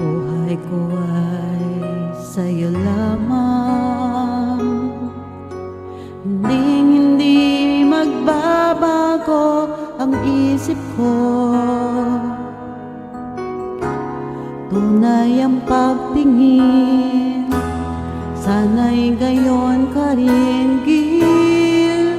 Buhay ko ay sa'yo lamang, hindi magbabago ang isip ko. Tunay ang pagtingin, sana'y gayon ka rin giliw.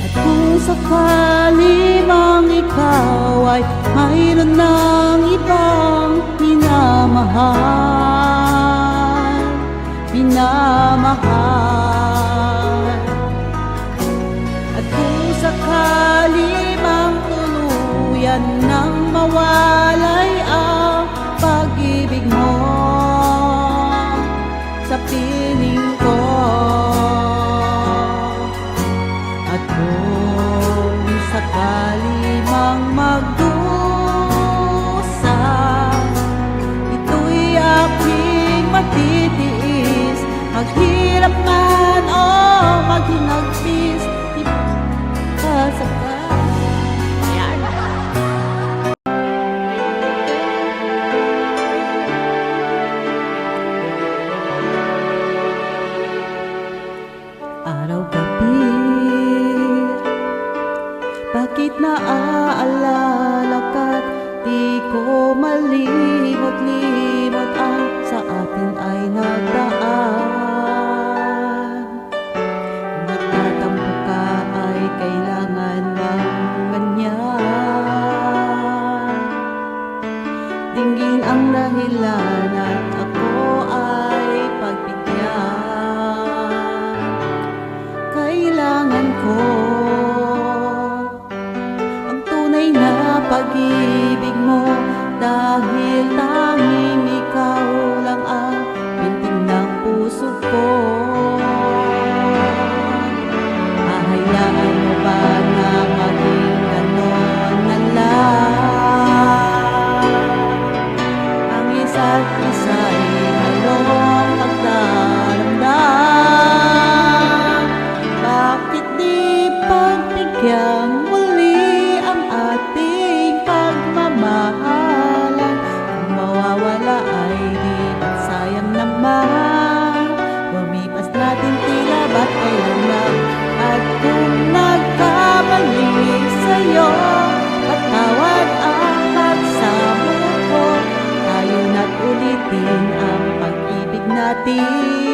At kung sakali mang ikaw ay mayroon ng ibang minamahal, at kung sakali mang tuluyan nang mawalay ang pag-ibig mo sa piling ko, at kung sakali mang magdusa, ito'y aking matitiis, maghirap man o maghinagpis, ipasaka. Araw-gabi, bakit naaalala ka't di ko malimot-limot ang sa atin ay nagdaan. Nagtatampo ka ay kailangan bang ganyan? Dinggin ang dahilan at ako ay pagbigyan. Kailangan ko ang tunay na pag-ibig mo, dahil tanging ikaw lang ang pintig ng puso ko. Hahayaan mo ba na maging ganon na lang? Ang isa't isa'y mayroong pagdaramdam. Bakit di pagbigyan muli ang ating pagmamahalan? Kung mawawala ay di ba't sayang naman? Lumipas natin tila ba't kailan lang? At kung nagkamali sa'yo, patawad ang pagsamo ko. Tayo na't ulitin ang pag-ibig natin.